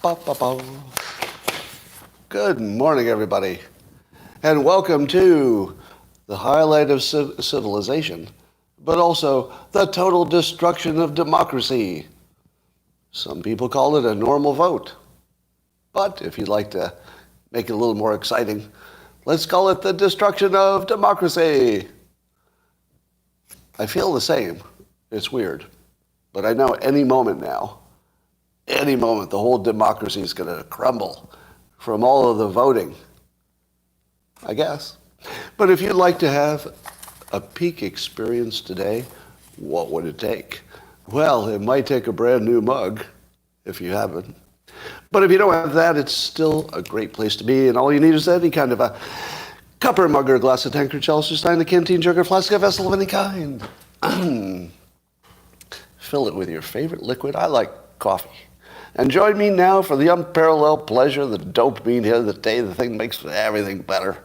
Ba-ba-ba. Good morning, everybody, and welcome to the highlight of civilization, but also the total destruction of democracy. Some people call it a normal vote, but if you'd like to make it a little more exciting, let's call it the destruction of democracy. I feel the same. It's weird, but I know any moment now, the whole democracy is going to crumble from all of the voting, I guess. But if you'd like to have a peak experience today, what would it take? Well, it might take a brand new mug, if you haven't. But if you don't have that, it's still a great place to be, and all you need is any kind of a cup or mug or a glass, of tankard, chalice, or stein, a canteen, jug, or flask, a vessel of any kind. Fill it with your favorite liquid. I like coffee. And join me now for the unparalleled pleasure, the dopamine hit of the day, the thing makes everything better.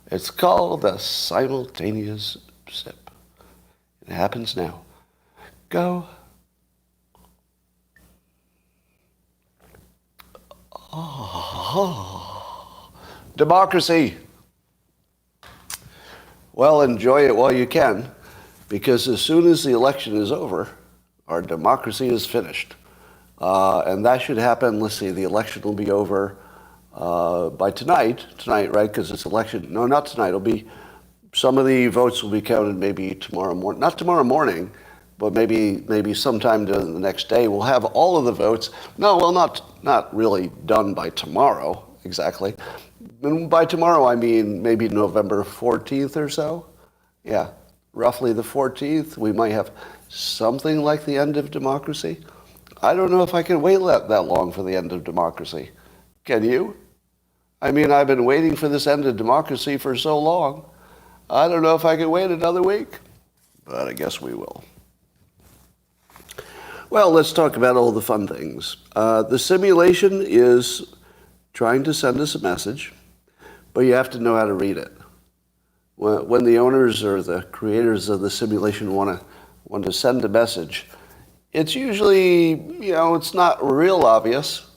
It's called the simultaneous sip. It happens now. Go. Oh. Democracy. Well, enjoy it while you can, because as soon as the election is over, our democracy is finished. And that should happen, let's see, the election will be over by tonight, right, because it's election, no, not tonight, it'll be, some of the votes will be counted maybe tomorrow morning, not tomorrow morning, but maybe sometime during the next day. We'll have all of the votes, not really done by tomorrow, exactly. And by tomorrow, I mean maybe November 14th or so. Yeah, roughly the 14th, we might have something like the end of democracy. I don't know if I can wait that long for the end of democracy. Can you? I mean, I've been waiting for this end of democracy for so long. I don't know if I can wait another week, but I guess we will. Well, let's talk about all the fun things. The simulation is trying to send us a message, but you have to know how to read it. When the owners or the creators of the simulation want to send a message, it's usually, it's not real obvious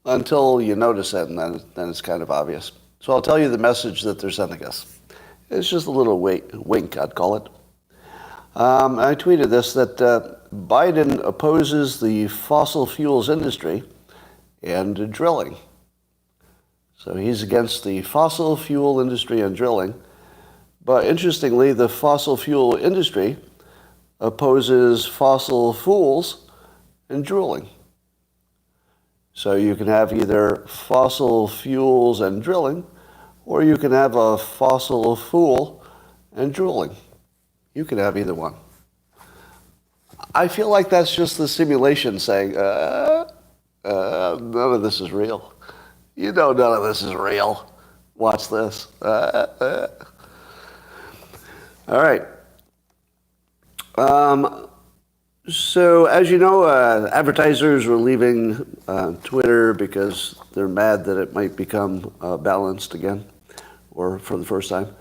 until you notice it, and then it's kind of obvious. So I'll tell you the message that they're sending us. It's just a little wink, I'd call it. I tweeted this, that Biden opposes the fossil fuels industry and drilling. So he's against the fossil fuel industry and drilling. But interestingly, the fossil fuel industry opposes fossil fools and drilling. So you can have either fossil fuels and drilling, or you can have a fossil fool and drilling. You can have either one. I feel like that's just the simulation saying, none of this is real. You know none of this is real. Watch this. All right. So as you know, advertisers were leaving Twitter because they're mad that it might become balanced again, or for the first time.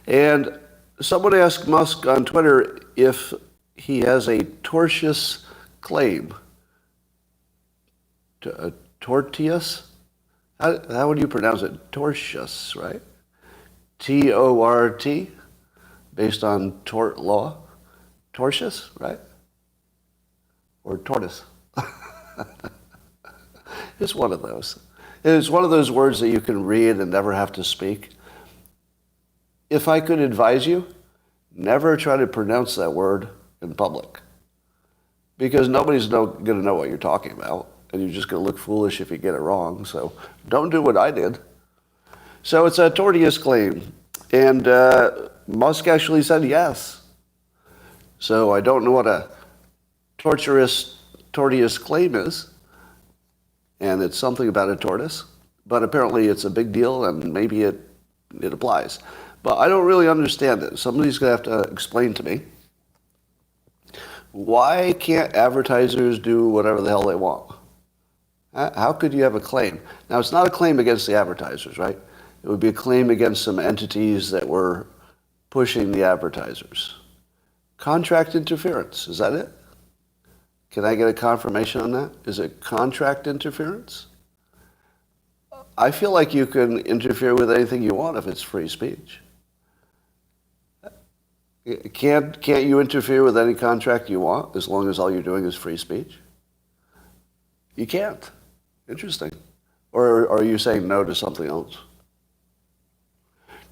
And someone asked Musk on Twitter if he has a tortious claim. Tortious? How would you pronounce it? Tortious, right? T-O-R-T, based on tort law. Tortious, right? Or tortoise. It's one of those. It's one of those words that you can read and never have to speak. If I could advise you, never try to pronounce that word in public, because nobody's going to know what you're talking about, and you're just going to look foolish if you get it wrong. So don't do what I did. So it's a tortious claim, and Musk actually said yes. So I don't know what a tortious claim is, and it's something about a tortoise, but apparently it's a big deal, and maybe it applies. But I don't really understand it. Somebody's going to have to explain to me, why can't advertisers do whatever the hell they want? How could you have a claim? Now, it's not a claim against the advertisers, right? It would be a claim against some entities that were pushing the advertisers. Contract interference, is that it? Can I get a confirmation on that? Is it contract interference? I feel like you can interfere with anything you want if it's free speech. Can't you interfere with any contract you want as long as all you're doing is free speech? You can't. Interesting. Or are you saying no to something else?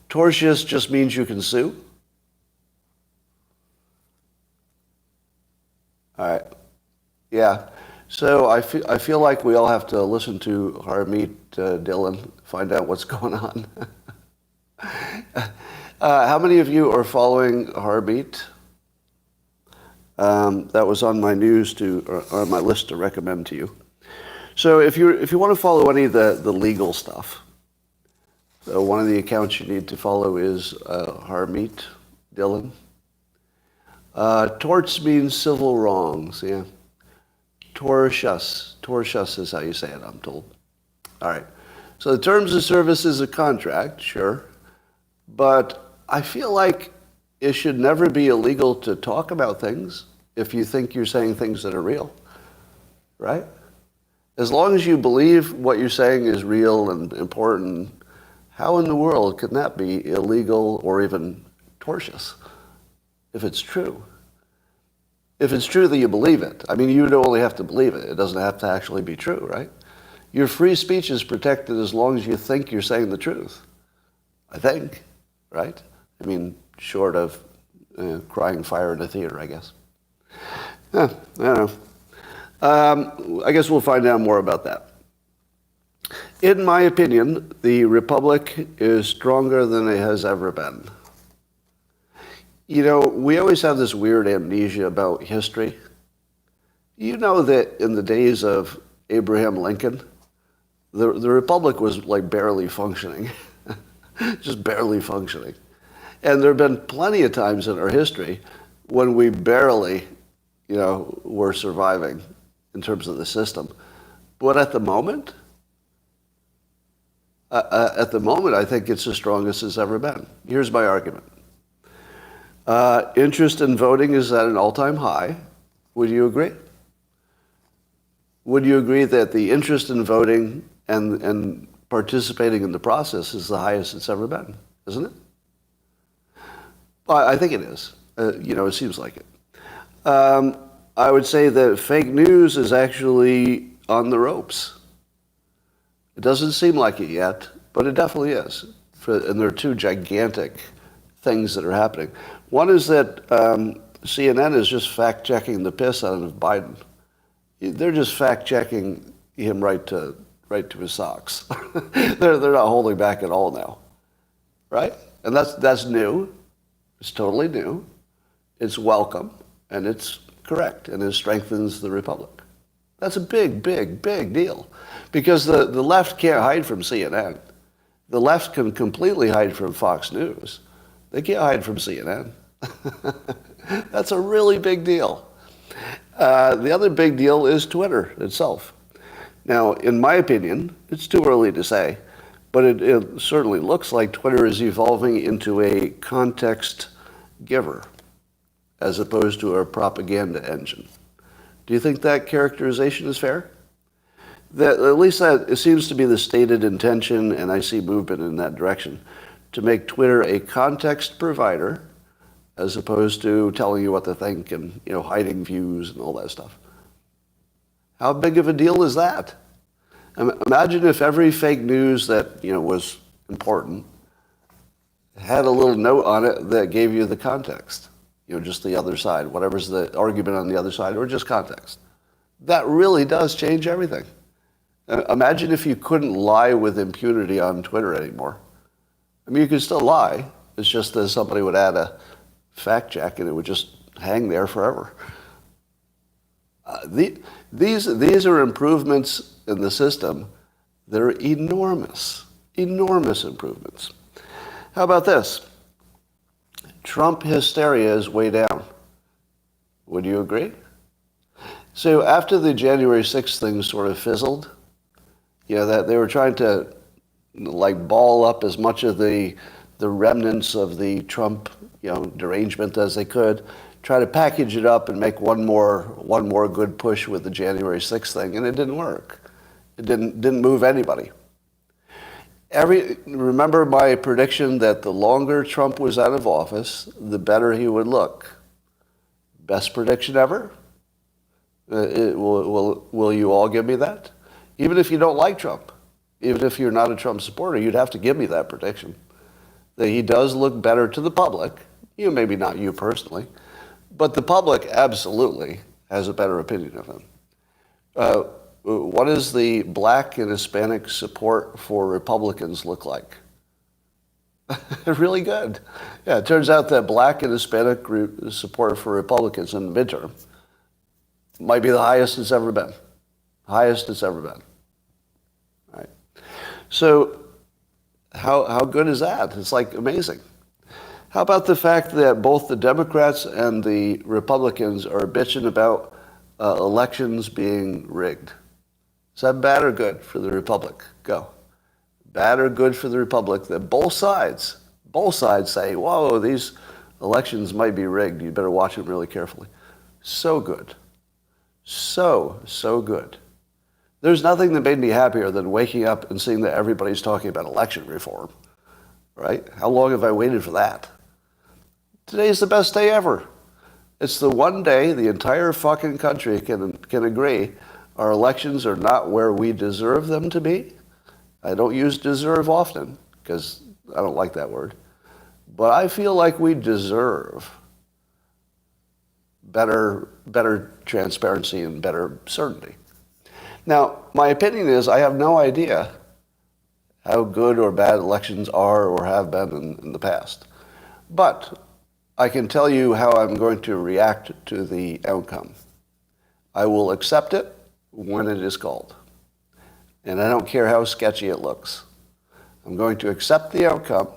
Tortious just means you can sue? All right. Yeah. So I feel like we all have to listen to Harmeet Dillon, find out what's going on. How many of you are following Harmeet? That was on my on my list to recommend to you. So if you want to follow any of the legal stuff, so one of the accounts you need to follow is Harmeet Dillon. Torts means civil wrongs, yeah. Tortious is how you say it, I'm told. All right. So the terms of service is a contract, sure. But I feel like it should never be illegal to talk about things if you think you're saying things that are real, right? As long as you believe what you're saying is real and important, how in the world can that be illegal or even tortious if it's true? If it's true that you believe it, I mean, you don't only have to believe it. It doesn't have to actually be true, right? Your free speech is protected as long as you think you're saying the truth. I think, right? I mean, short of crying fire in a theater, I guess. I don't know. I guess we'll find out more about that. In my opinion, the Republic is stronger than it has ever been. You know, we always have this weird amnesia about history. You know that in the days of Abraham Lincoln, the Republic was like barely functioning, just barely functioning. And there have been plenty of times in our history when we barely, were surviving in terms of the system. But at the moment, I think it's the strongest it's ever been. Here's my argument. Interest in voting is at an all-time high. Would you agree? Would you agree that the interest in voting and participating in the process is the highest it's ever been, isn't it? Well, I think it is. It seems like it. I would say that fake news is actually on the ropes. It doesn't seem like it yet, but it definitely is. And there are two gigantic things that are happening. One is that CNN is just fact-checking the piss out of Biden. They're just fact-checking him right to his socks. they're not holding back at all now, right? And that's new. It's totally new. It's welcome, and it's correct, and it strengthens the Republic. That's a big, big, big deal, because the left can't hide from CNN. The left can completely hide from Fox News. They can't hide from CNN. That's a really big deal. The other big deal is Twitter itself. Now, in my opinion, it's too early to say, but it certainly looks like Twitter is evolving into a context giver as opposed to a propaganda engine. Do you think that characterization is fair? At least that it seems to be the stated intention, and I see movement in that direction, to make Twitter a context provider as opposed to telling you what to think and hiding views and all that stuff. How big of a deal is that? Imagine if every fake news that was important had a little note on it that gave you the context, just the other side, whatever's the argument on the other side, or just context. That really does change everything. Imagine if you couldn't lie with impunity on Twitter anymore. I mean, you could still lie. It's just that somebody would add a fact check and it would just hang there forever. These are improvements in the system. They're enormous, enormous improvements. How about this? Trump hysteria is way down. Would you agree? So after the January 6th thing sort of fizzled, that they were trying to ball up as much of the remnants of the Trump derangement as they could, try to package it up and make one more good push with the January 6th thing, and it didn't work. It didn't move anybody. Remember my prediction that the longer Trump was out of office, the better he would look. Best prediction ever? Will you all give me that? Even if you don't like Trump, even if you're not a Trump supporter, you'd have to give me that prediction. That he does look better to the public. Maybe not you personally, but the public absolutely has a better opinion of him. What does the black and Hispanic support for Republicans look like? Really good. Yeah, it turns out that black and Hispanic support for Republicans in the midterm might be the highest it's ever been. Highest it's ever been. Right. So how good is that? It's like amazing. How about the fact that both the Democrats and the Republicans are bitching about elections being rigged? Is that bad or good for the Republic? Go. Bad or good for the Republic that both sides say, whoa, these elections might be rigged. You better watch them really carefully. So good. So good. There's nothing that made me happier than waking up and seeing that everybody's talking about election reform, right? How long have I waited for that? Today's the best day ever. It's the one day the entire fucking country can agree our elections are not where we deserve them to be. I don't use deserve often because I don't like that word. But I feel like we deserve better transparency and better certainty. Now, my opinion is I have no idea how good or bad elections are or have been in the past. But I can tell you how I'm going to react to the outcome. I will accept it when it is called. And I don't care how sketchy it looks. I'm going to accept the outcome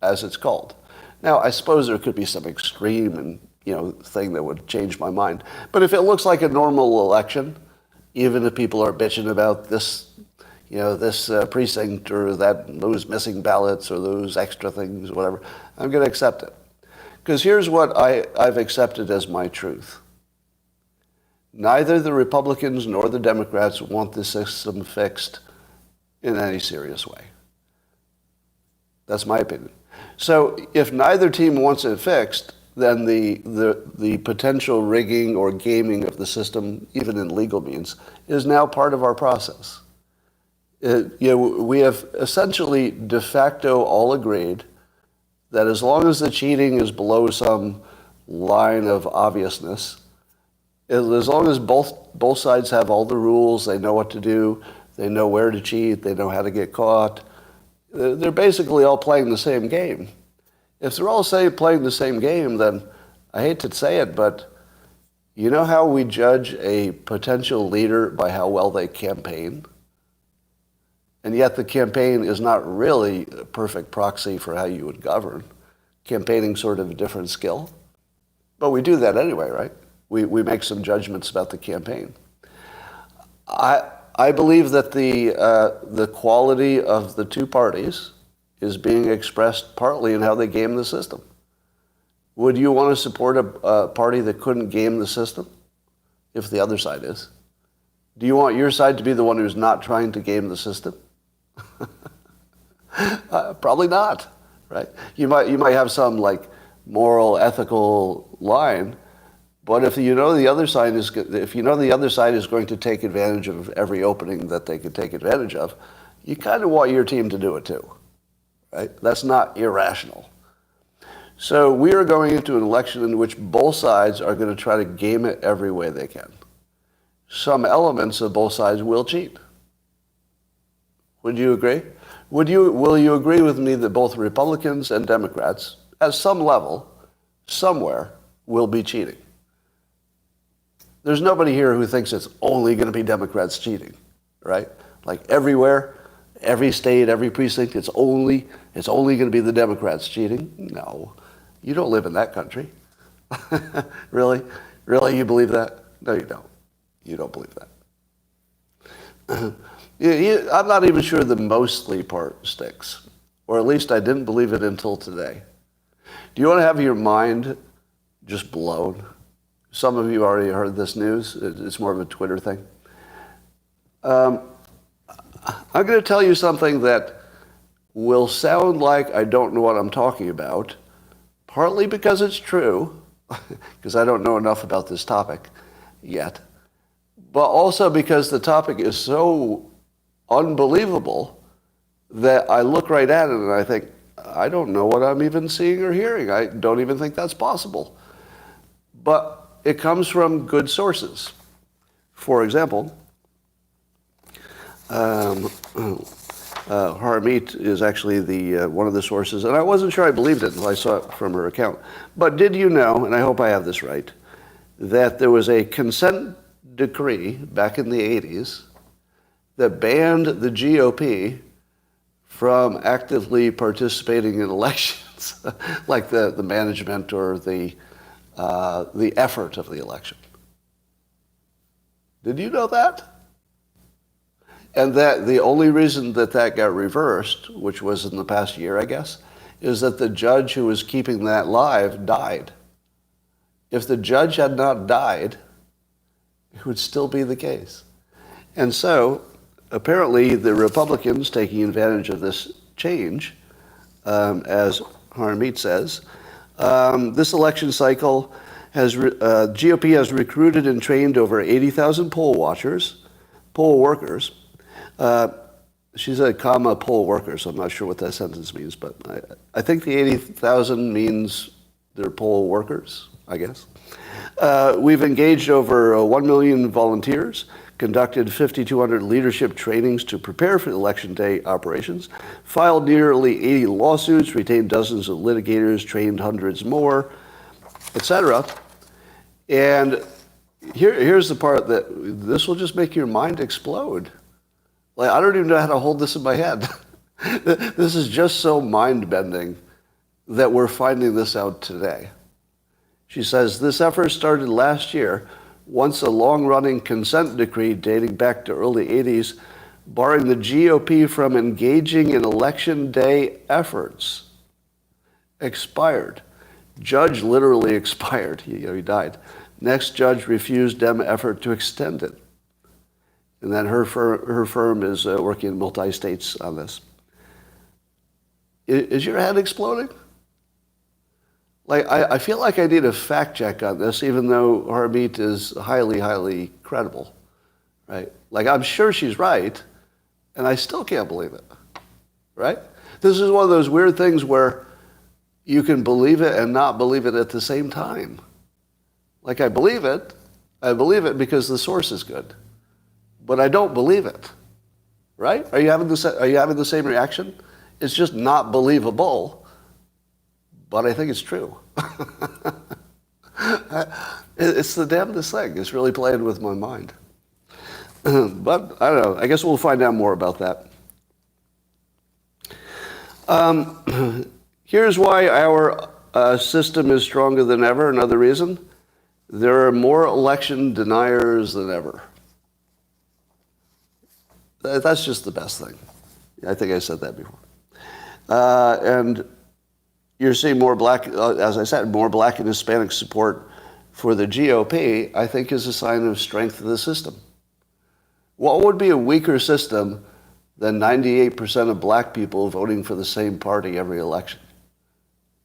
as it's called. Now, I suppose there could be some extreme and thing that would change my mind. But if it looks like a normal election, even if people are bitching about this, this precinct or those missing ballots or those extra things, whatever, I'm going to accept it. Because here's what I've accepted as my truth. Neither the Republicans nor the Democrats want the system fixed in any serious way. That's my opinion. So if neither team wants it fixed, then the potential rigging or gaming of the system, even in legal means, is now part of our process. We have essentially de facto all agreed that as long as the cheating is below some line of obviousness, as long as both sides have all the rules, they know what to do, they know where to cheat, they know how to get caught, they're basically all playing the same game. If they're all playing the same game, then I hate to say it, but you know how we judge a potential leader by how well they campaign? And yet the campaign is not really a perfect proxy for how you would govern. Campaigning's sort of a different skill. But we do that anyway, right? We make some judgments about the campaign. I believe that the quality of the two parties is being expressed partly in how they game the system. Would you want to support a party that couldn't game the system if the other side is? Do you want your side to be the one who's not trying to game the system? Probably not, right? You might have some moral, ethical line, but if you know the other side is going to take advantage of every opening that they could take advantage of, you kind of want your team to do it too, right? That's not irrational. So we are going into an election in which both sides are going to try to game it every way they can. Some elements of both sides will cheat. Would you agree? Will you agree with me that both Republicans and Democrats, at some level, somewhere, will be cheating? There's nobody here who thinks it's only going to be Democrats cheating, right? Like everywhere, every state, every precinct, it's only going to be the Democrats cheating? No. You don't live in that country. Really? Really, you believe that? No, you don't. You don't believe that. I'm not even sure the mostly part sticks, or at least I didn't believe it until today. Do you want to have your mind just blown? Some of you already heard this news. It's more of a Twitter thing. I'm I'm going to tell you something that will sound like I don't know what I'm talking about, partly because it's true, because I don't know enough about this topic yet, but also because the topic is so unbelievable that I look right at it and I think, I don't know what I'm even seeing or hearing. I don't even think that's possible. But it comes from good sources. For example, Harmeet is actually the one of the sources, and I wasn't sure I believed it until I saw it from her account. But did you know, and I hope I have this right, that there was a consent decree back in the 80s that banned the GOP from actively participating in elections, like the management or the effort of the election? Did you know that? And that the only reason that got reversed, which was in the past year, I guess, is that the judge who was keeping that live died. If the judge had not died, it would still be the case. And so, apparently, the Republicans taking advantage of this change, as Harmeet says, this election cycle GOP has recruited and trained over 80,000 poll workers. She said, comma, poll workers. I'm not sure what that sentence means, but I think the 80,000 means they're poll workers, I guess. We've engaged over 1 million volunteers, conducted 5,200 leadership trainings to prepare for election day operations, filed nearly 80 lawsuits, retained dozens of litigators, trained hundreds more, etc. And here's the part that this will just make your mind explode. Like, I don't even know how to hold this in my head. This is just so mind-bending that we're finding this out today. She says, this effort started last year, once a long-running consent decree dating back to early 80s, barring the GOP from engaging in election day efforts, expired. Judge literally expired. He died. Next judge refused Dem effort to extend it. And then her firm is working in multi-states on this. Is your head exploding? Like, I feel like I need a fact check on this, even though Harmeet is highly, highly credible, right? Like, I'm sure she's right, and I still can't believe it, right? This is one of those weird things where you can believe it and not believe it at the same time. Like, I believe it because the source is good, but I don't believe it, right? Are you having the same reaction? It's just not believable, but I think it's true. It's the damnedest thing. It's really playing with my mind. But I don't know. I guess we'll find out more about that. Here's why our system is stronger than ever. Another reason. There are more election deniers than ever. That's just the best thing. I think I said that before. And you're seeing more black, as I said, more black and Hispanic support for the GOP, I think is a sign of strength of the system. What would be a weaker system than 98% of black people voting for the same party every election?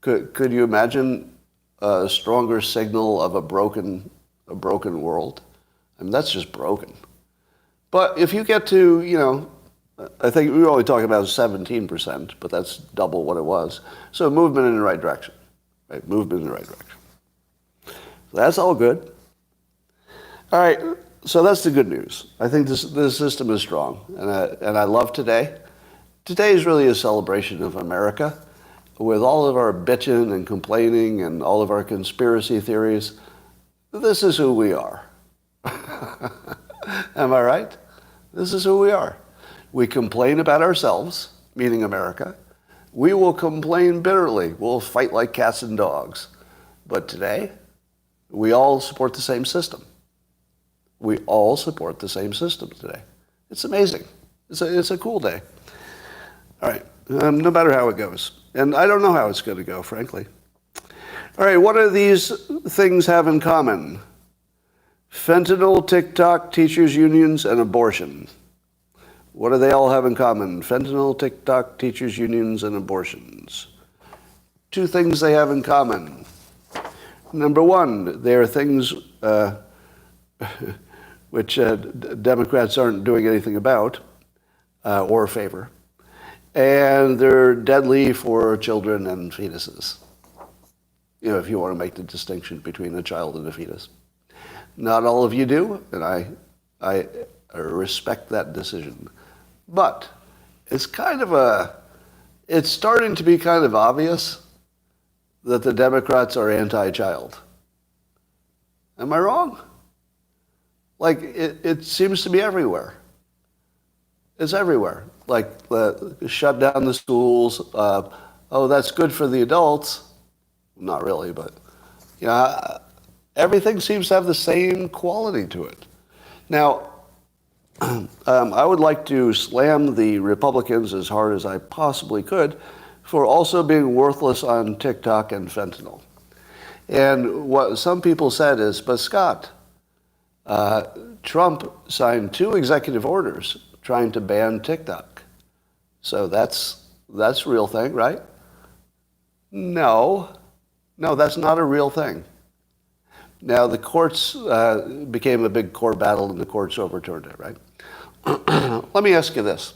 Could you imagine a stronger signal of a broken world? I mean, that's just broken. But if you get to, I think we were only talking about 17%, but that's double what it was. So movement in the right direction, right? Movement in the right direction. So that's all good. All right, so that's the good news. I think this system is strong, and I love today. Today is really a celebration of America. With all of our bitching and complaining and all of our conspiracy theories, this is who we are. Am I right? This is who we are. We complain about ourselves, meaning America. We will complain bitterly. We'll fight like cats and dogs. But today, we all support the same system. We all support the same system today. It's amazing. It's a cool day. All right, no matter how it goes. And I don't know how it's going to go, frankly. All right, what do these things have in common? Fentanyl, TikTok, teachers' unions, and abortion. What do they all have in common? Fentanyl, TikTok, teachers' unions, and abortions. 2 things they have in common. Number 1, they are things which Democrats aren't doing anything about or favor. And they're deadly for children and fetuses. If you want to make the distinction between a child and a fetus. Not all of you do, and I respect that decision. But it's starting to be kind of obvious that the Democrats are anti-child. Am I wrong? Like, it seems to be everywhere. It's everywhere. Like, shut down the schools. That's good for the adults. Not really, but everything seems to have the same quality to it. Now, I would like to slam the Republicans as hard as I possibly could for also being worthless on TikTok and fentanyl. And what some people said is, but Scott, Trump signed 2 executive orders trying to ban TikTok. So that's a real thing, right? No, that's not a real thing. Now, the courts became a big court battle, and the courts overturned it, right? Let me ask you this.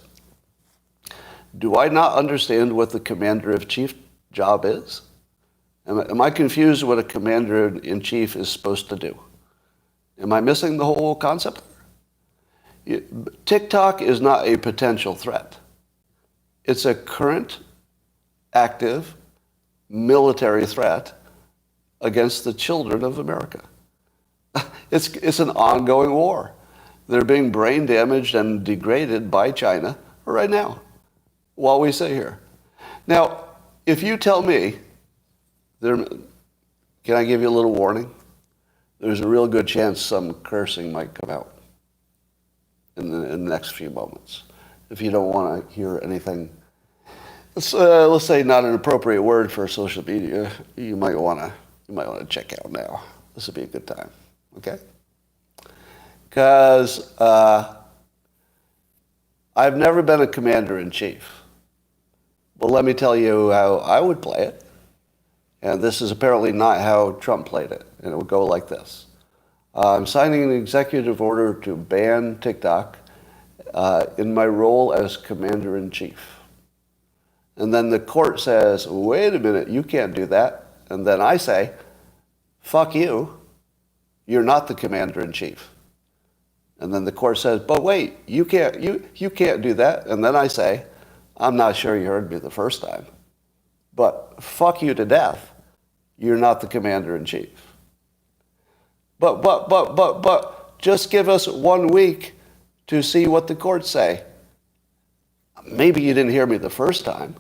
Do I not understand what the commander-in-chief job is? Am I confused what a commander-in-chief is supposed to do? Am I missing the whole concept? TikTok is not a potential threat. It's a current, active, military threat against the children of America. It's an ongoing war. They're being brain damaged and degraded by China right now, while we sit here. Now, if you tell me, can I give you a little warning? There's a real good chance some cursing might come out in the next few moments. If you don't want to hear anything, let's say not an appropriate word for social media, you might want to check out now. This would be a good time, okay? Because I've never been a commander-in-chief. Well, let me tell you how I would play it. And this is apparently not how Trump played it. And it would go like this. I'm signing an executive order to ban TikTok in my role as commander-in-chief. And then the court says, wait a minute, you can't do that. And then I say, fuck you, you're not the commander-in-chief. And then the court says, but wait, you can't do that. And then I say, I'm not sure you heard me the first time, but fuck you to death, you're not the commander-in-chief. But, just give us 1 week to see what the courts say. Maybe you didn't hear me the first time.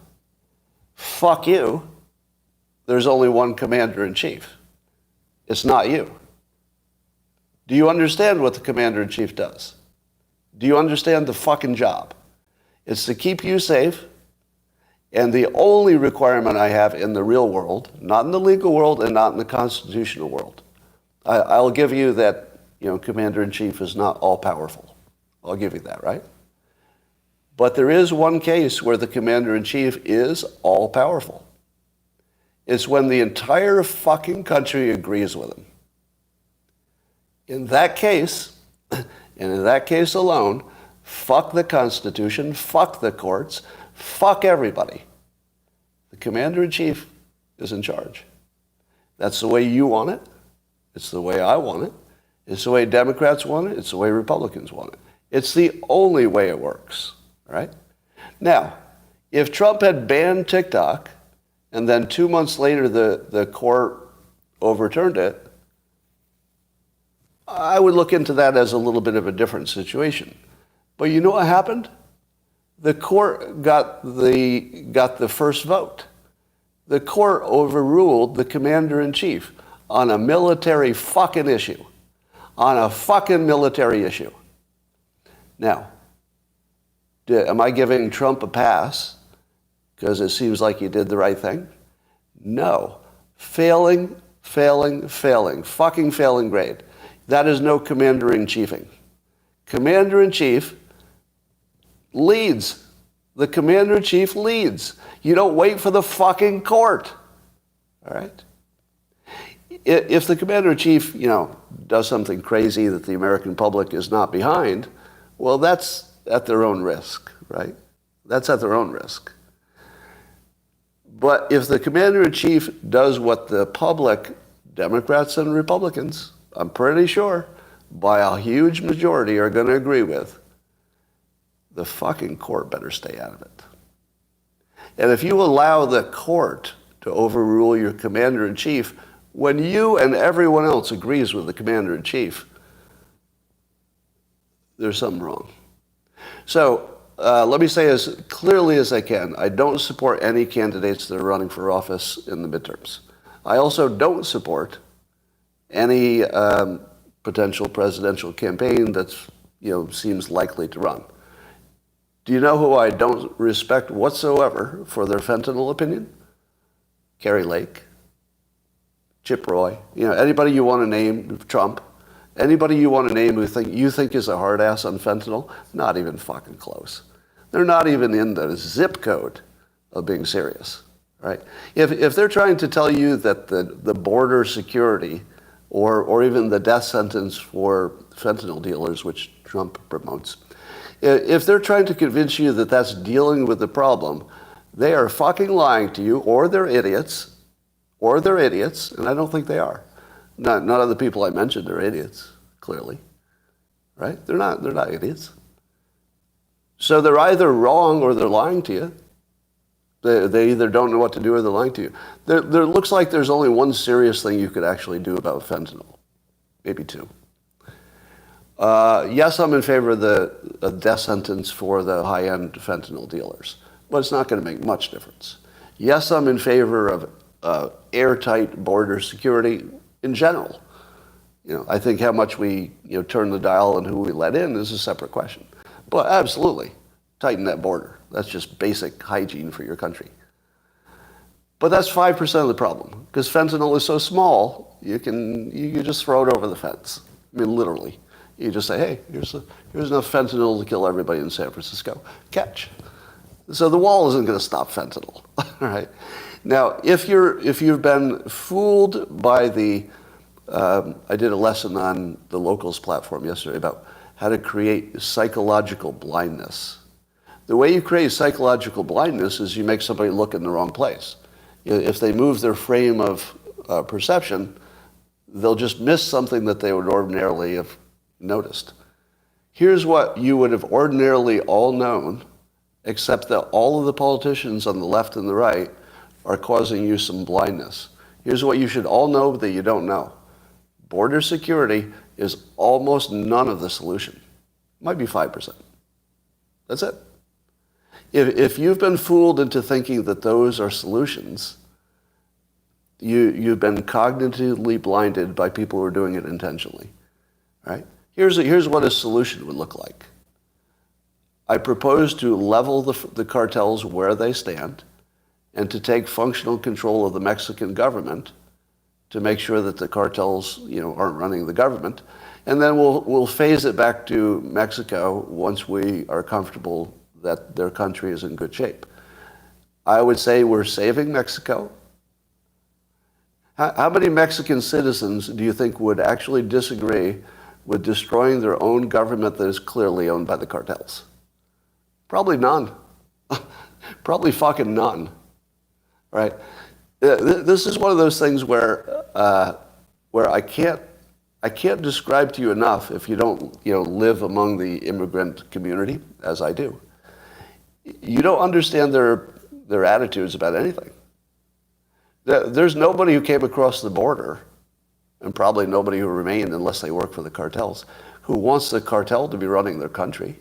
Fuck you. There's only one commander-in-chief. It's not you. Do you understand what the commander-in-chief does? Do you understand the fucking job? It's to keep you safe. And the only requirement I have in the real world, not in the legal world and not in the constitutional world, I'll give you that, commander-in-chief is not all-powerful. I'll give you that, right? But there is one case where the commander-in-chief is all-powerful. It's when the entire fucking country agrees with him. In that case, and in that case alone, fuck the Constitution, fuck the courts, fuck everybody. The commander-in-chief is in charge. That's the way you want it. It's the way I want it. It's the way Democrats want it. It's the way Republicans want it. It's the only way it works, right? Now, if Trump had banned TikTok and then 2 months later the court overturned it, I would look into that as a little bit of a different situation. But you know what happened? The court got the first vote. The court overruled the commander-in-chief on a military fucking issue. On a fucking military issue. Now, am I giving Trump a pass because it seems like he did the right thing? No. Failing, fucking failing grade. That is no commander-in-chiefing. Commander-in-chief leads. The commander-in-chief leads. You don't wait for the fucking court. All right? If the commander-in-chief, does something crazy that the American public is not behind, well, that's at their own risk, right? That's at their own risk. But if the commander-in-chief does what the public, Democrats and Republicans, I'm pretty sure, by a huge majority are going to agree with, the fucking court better stay out of it. And if you allow the court to overrule your commander-in-chief when you and everyone else agrees with the commander-in-chief, there's something wrong. So let me say as clearly as I can, I don't support any candidates that are running for office in the midterms. I also don't support any potential presidential campaign that seems likely to run. Do you know who I don't respect whatsoever for their fentanyl opinion? Kari Lake, Chip Roy, anybody you want to name, Trump, anybody you want to name who you think is a hard ass on fentanyl, not even fucking close. They're not even in the zip code of being serious, right? If they're trying to tell you that the border security or even the death sentence for fentanyl dealers, which Trump promotes, if they're trying to convince you that that's dealing with the problem, they are fucking lying to you, or they're idiots, and I don't think they are. None of the people I mentioned are idiots, clearly, right? They're not idiots. So they're either wrong or they're lying to you. They either don't know what to do or they're lying to you. There looks like there's only one serious thing you could actually do about fentanyl, maybe two. Yes, I'm in favor of the death sentence for the high-end fentanyl dealers, but it's not going to make much difference. Yes, I'm in favor of airtight border security in general. I think how much we turn the dial and who we let in is a separate question. But absolutely, tighten that border. That's just basic hygiene for your country. But that's 5% of the problem, because fentanyl is so small, you can just throw it over the fence. I mean, literally. You just say, hey, here's enough fentanyl to kill everybody in San Francisco. Catch. So the wall isn't going to stop fentanyl, all right? Now, if you've been fooled by I did a lesson on the Locals platform yesterday about how to create psychological blindness. The way you create psychological blindness is you make somebody look in the wrong place. If they move their frame of perception, they'll just miss something that they would ordinarily have noticed. Here's what you would have ordinarily all known, except that all of the politicians on the left and the right are causing you some blindness. Here's what you should all know that you don't know. Border security is almost none of the solution. It might be 5%. That's it. If you've been fooled into thinking that those are solutions, you've been cognitively blinded by people who are doing it intentionally, right? Here's what a solution would look like. I propose to level the cartels where they stand and to take functional control of the Mexican government to make sure that the cartels, aren't running the government. And then we'll phase it back to Mexico once we are comfortable that their country is in good shape. I would say we're saving Mexico. How many Mexican citizens do you think would actually disagree with destroying their own government that is clearly owned by the cartels? Probably none. Probably fucking none. Right? This is one of those things where I can't describe to you enough if you don't live among the immigrant community, as I do. You don't understand their attitudes about anything. There's nobody who came across the border, and probably nobody who remained unless they work for the cartels, who wants the cartel to be running their country.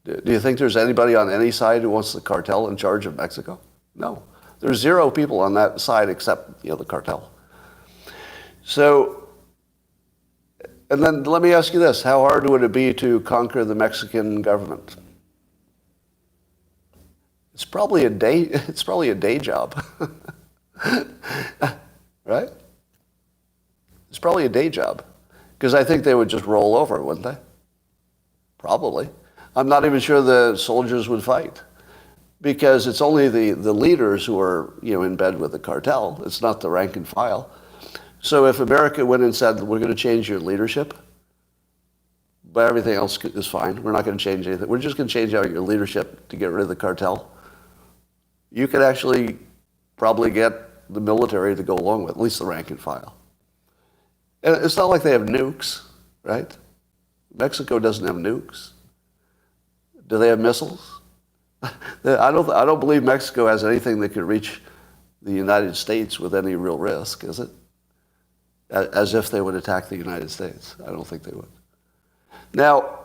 Do you think there's anybody on any side who wants the cartel in charge of Mexico? No. There's zero people on that side except the cartel. So, and then let me ask you this. How hard would it be to conquer the Mexican government? It's probably a day job. Right? It's probably a day job. Because I think they would just roll over, wouldn't they? Probably. I'm not even sure the soldiers would fight, because it's only the leaders who are, in bed with the cartel. It's not the rank and file. So if America went and said, we're going to change your leadership, but everything else is fine, we're not going to change anything, we're just going to change out your leadership to get rid of the cartel, you could actually probably get the military to go along with, at least the rank and file. And it's not like they have nukes, right? Mexico doesn't have nukes. Do they have missiles? I don't believe Mexico has anything that could reach the United States with any real risk, is it? As if they would attack the United States. I don't think they would. Now,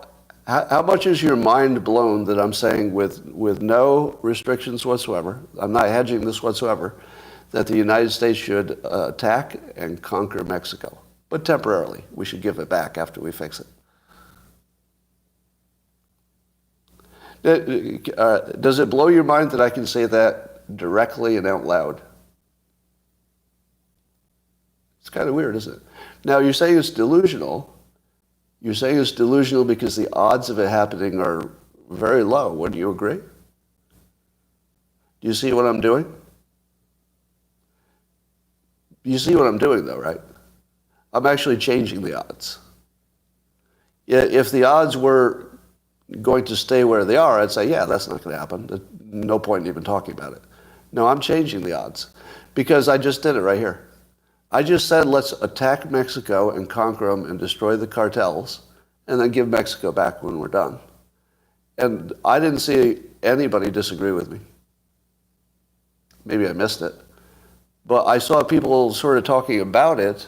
how much is your mind blown that I'm saying with no restrictions whatsoever, I'm not hedging this whatsoever, that the United States should attack and conquer Mexico? But temporarily, we should give it back after we fix it. Does it blow your mind that I can say that directly and out loud? It's kind of weird, isn't it? Now, you're saying it's delusional. You're saying it's delusional because the odds of it happening are very low. Wouldn't you agree? Do you see what I'm doing? You see what I'm doing, though, right? I'm actually changing the odds. If the odds were going to stay where they are, I'd say, yeah, that's not going to happen. There's no point in even talking about it. No, I'm changing the odds because I just did it right here. I just said, let's attack Mexico and conquer them and destroy the cartels and then give Mexico back when we're done. And I didn't see anybody disagree with me. Maybe I missed it. But I saw people sort of talking about it,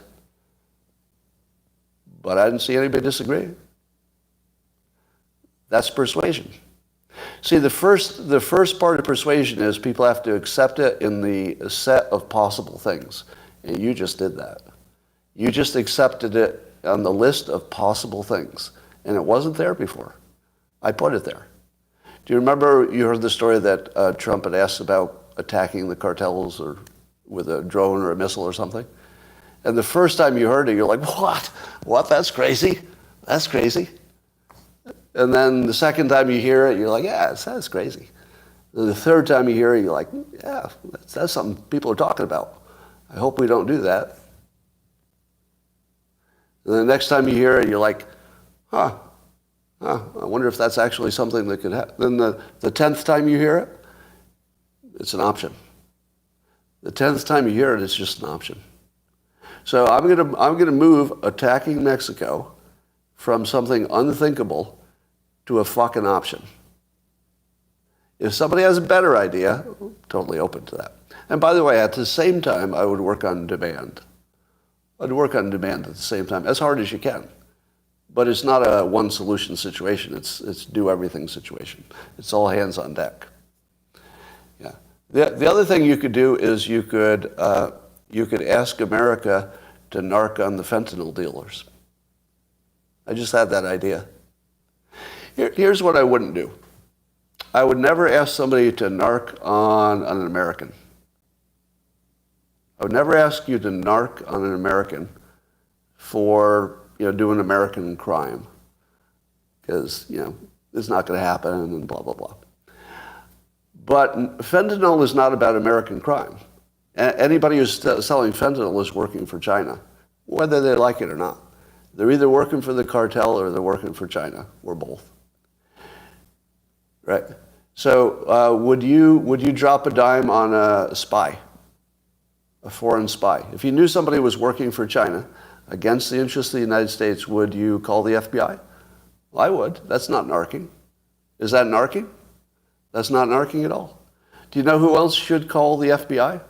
but I didn't see anybody disagree. That's persuasion. See, the first part of persuasion is people have to accept it in the set of possible things. And you just did that. You just accepted it on the list of possible things. And it wasn't there before. I put it there. Do you remember you heard the story that Trump had asked about attacking the cartels or with a drone or a missile or something? And the first time you heard it, you're like, what? What? That's crazy. That's crazy. And then the second time you hear it, you're like, yeah, that's crazy. And the third time you hear it, you're like, yeah, that's something people are talking about. I hope we don't do that. And the next time you hear it, you're like, I wonder if that's actually something that could happen. Then the 10th time you hear it, it's an option. The 10th time you hear it, it's just an option. So I'm gonna move attacking Mexico from something unthinkable to a fucking option. If somebody has a better idea, I'm totally open to that. And by the way, at the same time, I would work on demand. I'd work on demand at the same time, as hard as you can. But it's not a one solution situation. It's do everything situation. It's all hands on deck. Yeah. The other thing you could do is you could ask America to narc on the fentanyl dealers. I just had that idea. Here's what I wouldn't do. I would never ask somebody to narc on an American. I would never ask you to narc on an American for doing American crime, because it's not going to happen and blah blah blah. But fentanyl is not about American crime. Anybody who's selling fentanyl is working for China, whether they like it or not. They're either working for the cartel or they're working for China, or both. Right? So would you drop a dime on a spy, a foreign spy? If you knew somebody was working for China against the interests of the United States, would you call the FBI? Well, I would. That's not narking. Is that narking? That's not narking at all. Do you know who else should call the FBI?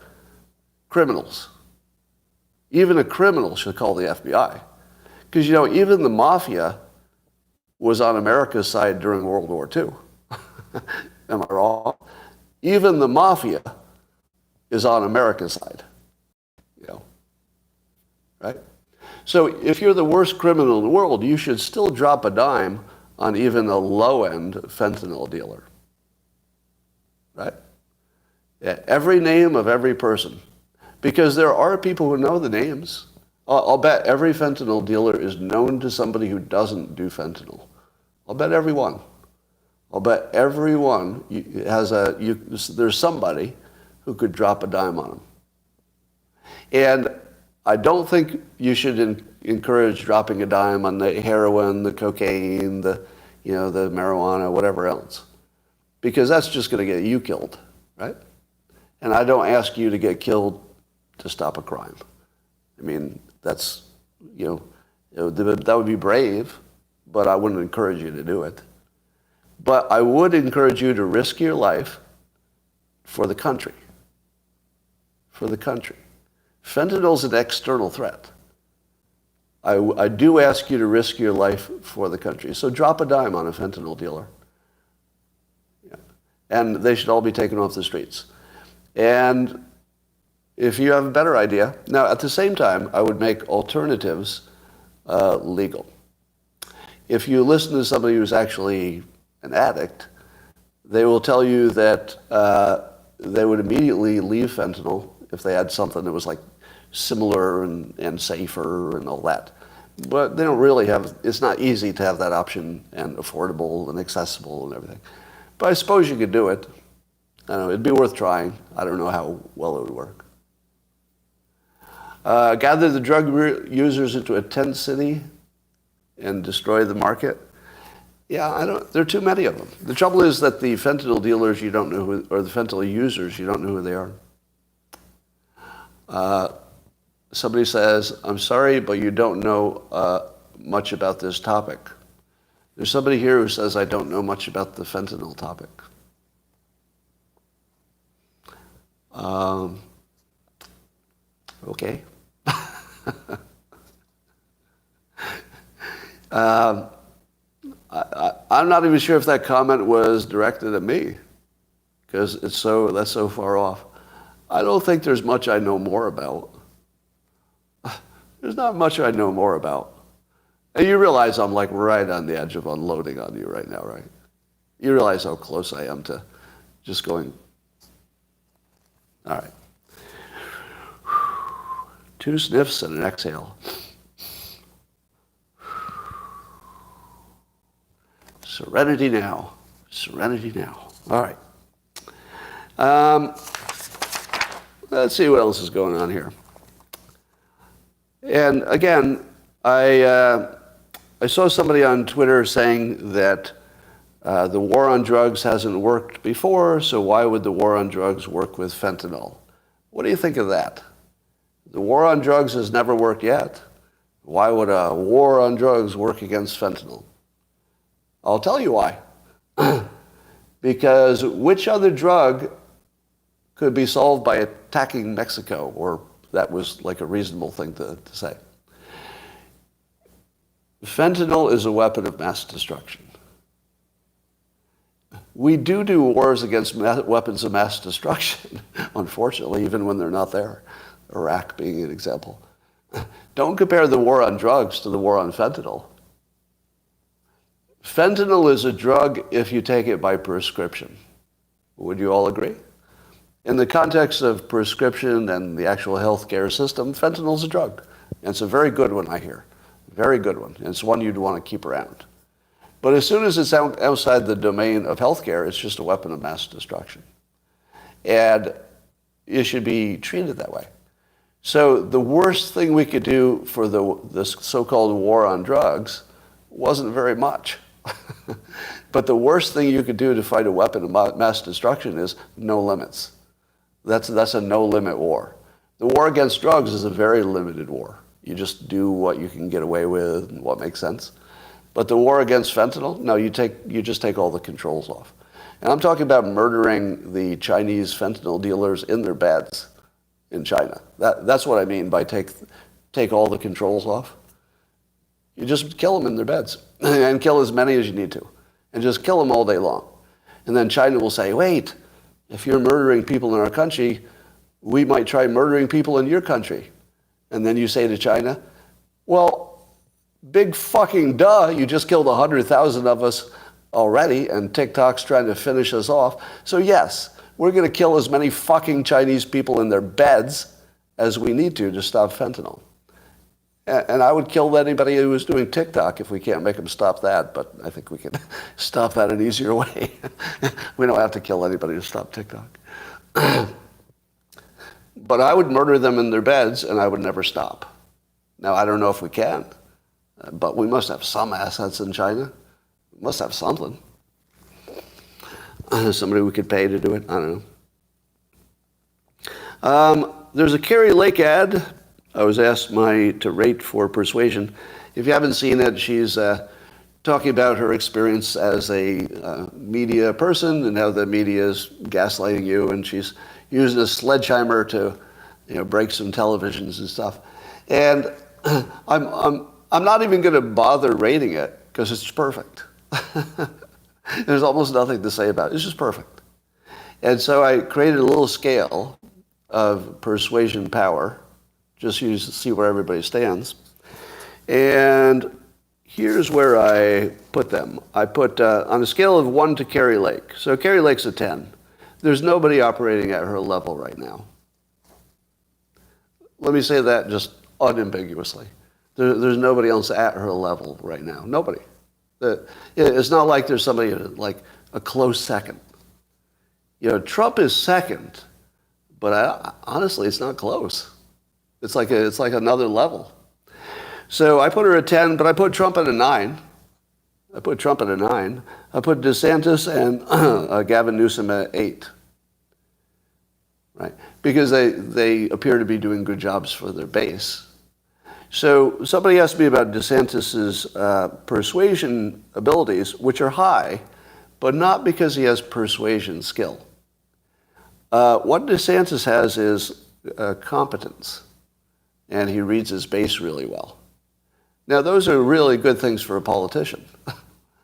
Criminals. Even a criminal should call the FBI. Because, even the mafia was on America's side during World War II. Am I wrong? Even the mafia is on America's side. Right? So if you're the worst criminal in the world, you should still drop a dime on even a low-end fentanyl dealer. Right? Yeah, every name of every person. Because there are people who know the names. I'll bet every fentanyl dealer is known to somebody who doesn't do fentanyl. I'll bet every one. I'll bet everyone there's somebody who could drop a dime on them. And I don't think you should encourage dropping a dime on the heroin, the cocaine, the marijuana, whatever else, because that's just going to get you killed, right? And I don't ask you to get killed to stop a crime. I mean, that's, that would be brave, but I wouldn't encourage you to do it. But I would encourage you to risk your life for the country. For the country. Fentanyl's an external threat. I do ask you to risk your life for the country. So drop a dime on a fentanyl dealer. Yeah. And they should all be taken off the streets. And if you have a better idea, now at the same time, I would make alternatives legal. If you listen to somebody who's actually an addict, they will tell you that they would immediately leave fentanyl if they had something that was like similar and safer and all that. But they don't really have, it's not easy to have that option and affordable and accessible and everything. But I suppose you could do it. I don't know, it'd be worth trying. I don't know how well it would work. Gather the drug users into a tent city and destroy the market. Yeah, there are too many of them. The trouble is that the fentanyl dealers, you don't know who, or the fentanyl users, you don't know who they are. Somebody says, I'm sorry, but you don't know much about this topic. There's somebody here who says, I don't know much about the fentanyl topic. Okay. I'm not even sure if that comment was directed at me, because that's so far off. I don't think there's much I know more about. There's not much I know more about. And you realize I'm like right on the edge of unloading on you right now, right? You realize how close I am to just going, all right. 2 sniffs and an exhale. Serenity now. Serenity now. All right. Let's see what else is going on here. And again, I saw somebody on Twitter saying that the war on drugs hasn't worked before, so why would the war on drugs work with fentanyl? What do you think of that? The war on drugs has never worked yet. Why would a war on drugs work against fentanyl? I'll tell you why. Because which other drug could be solved by attacking Mexico? Or that was like a reasonable thing to say. Fentanyl is a weapon of mass destruction. We do wars against weapons of mass destruction, unfortunately, even when they're not there. Iraq being an example. Don't compare the war on drugs to the war on fentanyl. Fentanyl is a drug if you take it by prescription. Would you all agree? In the context of prescription and the actual healthcare system, fentanyl is a drug. And it's a very good one, I hear. Very good one. And it's one you'd want to keep around. But as soon as it's outside the domain of healthcare, it's just a weapon of mass destruction. And it should be treated that way. So the worst thing we could do for the so-called war on drugs wasn't very much. But the worst thing you could do to fight a weapon of mass destruction is no limits. That's a no-limit war. The war against drugs is a very limited war. You just do what you can get away with and what makes sense. But the war against fentanyl, no, you just take all the controls off. And I'm talking about murdering the Chinese fentanyl dealers in their beds in China. That's what I mean by take all the controls off. You just kill them in their beds and kill as many as you need to. And just kill them all day long. And then China will say, wait, if you're murdering people in our country, we might try murdering people in your country. And then you say to China, well, big fucking duh, you just killed 100,000 of us already, and TikTok's trying to finish us off. So yes, we're going to kill as many fucking Chinese people in their beds as we need to stop fentanyl. And I would kill anybody who was doing TikTok if we can't make them stop that, but I think we can stop that an easier way. We don't have to kill anybody to stop TikTok. But I would murder them in their beds, and I would never stop. Now, I don't know if we can, but we must have some assets in China. We must have something. Somebody we could pay to do it. I don't know. There's a Kari Lake ad. I was asked to rate for Persuasion. If you haven't seen it, she's talking about her experience as a media person and how the media is gaslighting you, and she's using a sledgehammer to, break some televisions and stuff. And I'm not even going to bother rating it because it's perfect. There's almost nothing to say about it. It's just perfect. And so I created a little scale of persuasion power, just to see where everybody stands. And here's where I put them. I put on a scale of 1 to Kari Lake. So Kari Lake's a 10. There's nobody operating at her level right now. Let me say that just unambiguously. There's nobody else at her level right now. Nobody. It's not like there's somebody like a close second. Trump is second, but honestly, it's not close. It's like another level. So I put her at 10, but I put Trump at a 9. I put DeSantis and Gavin Newsom at 8. Right? Because they appear to be doing good jobs for their base. So somebody asked me about DeSantis's persuasion abilities, which are high, but not because he has persuasion skill. What DeSantis has is competence, and he reads his base really well. Now, those are really good things for a politician.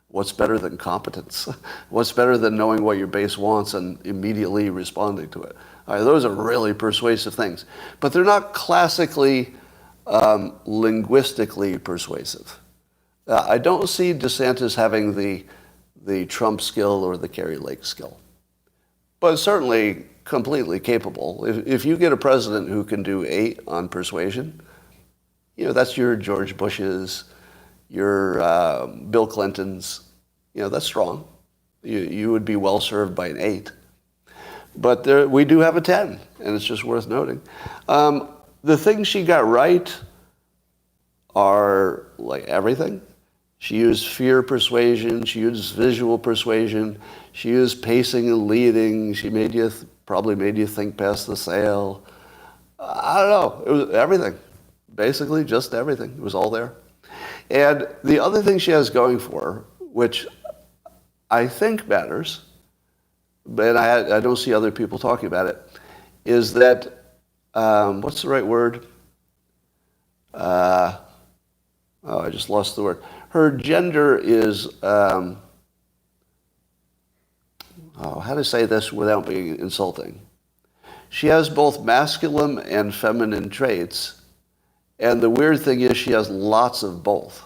What's better than competence? What's better than knowing what your base wants and immediately responding to it? All right, those are really persuasive things, but they're not classically linguistically persuasive. I don't see DeSantis having the Trump skill or the Kari Lake skill, but certainly completely capable. If you get a president who can do 8 on persuasion, that's your George Bush's, your Bill Clinton's. That's strong. You would be well served by an 8. But we do have a 10, and it's just worth noting. The things she got right are like everything. She used fear persuasion. She used visual persuasion. She used pacing and leading. She probably made you think past the sale. I don't know. It was everything. Basically, just everything. It was all there. And the other thing she has going for her, which I think matters, but I don't see other people talking about it, is that, what's the right word? I just lost the word. Her gender is, how to say this without being insulting? She has both masculine and feminine traits, and the weird thing is she has lots of both.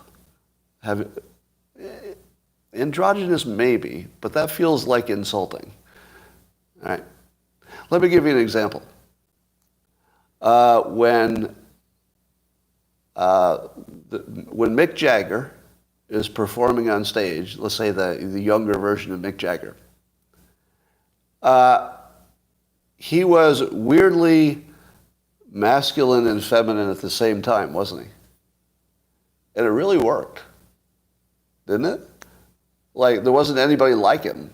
Androgynous maybe, but that feels like insulting. All right. Let me give you an example. When Mick Jagger is performing on stage, let's say the younger version of Mick Jagger, he was weirdly masculine and feminine at the same time, wasn't he? And it really worked, didn't it? Like, there wasn't anybody like him,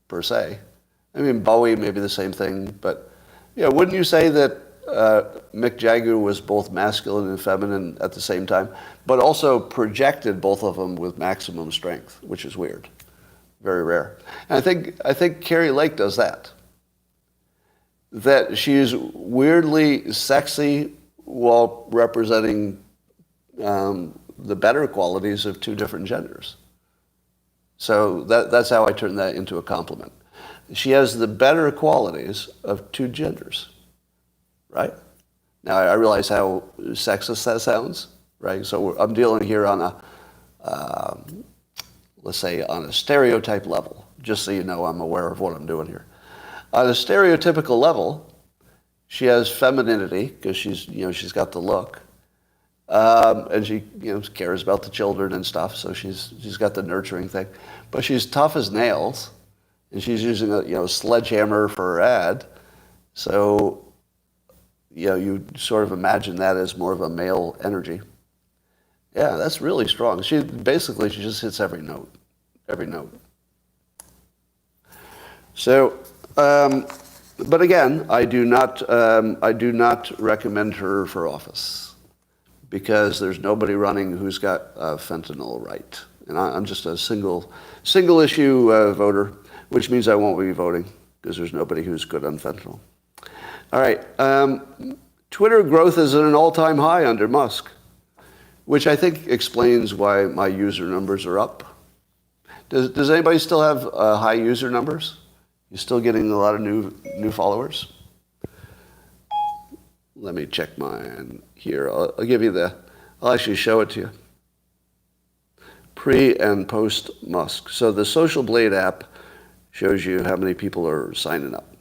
per se. I mean, Bowie, maybe the same thing, but wouldn't you say that Mick Jagger was both masculine and feminine at the same time, but also projected both of them with maximum strength, which is weird, very rare. And I think Kari Lake does that. That she's weirdly sexy while representing the better qualities of two different genders. So that's how I turn that into a compliment. She has the better qualities of two genders, right? Now, I realize how sexist that sounds, right? So I'm dealing here on let's say, on a stereotype level, just so you know I'm aware of what I'm doing here. On a stereotypical level, she has femininity, because she's got the look. And she, cares about the children and stuff. So she's got the nurturing thing, but she's tough as nails, and she's using a sledgehammer for her ad. So you sort of imagine that as more of a male energy. Yeah, that's really strong. She just hits every note. So, but again, I do not recommend her for office because there's nobody running who's got fentanyl right, and I'm just a single issue voter, which means I won't be voting because there's nobody who's good on fentanyl. All right, Twitter growth is at an all-time high under Musk, which I think explains why my user numbers are up. Does anybody still have high user numbers? You still getting a lot of new followers? Let me check mine here. I'll give you I'll actually show it to you. Pre and post Musk. So the Social Blade app shows you how many people are signing up.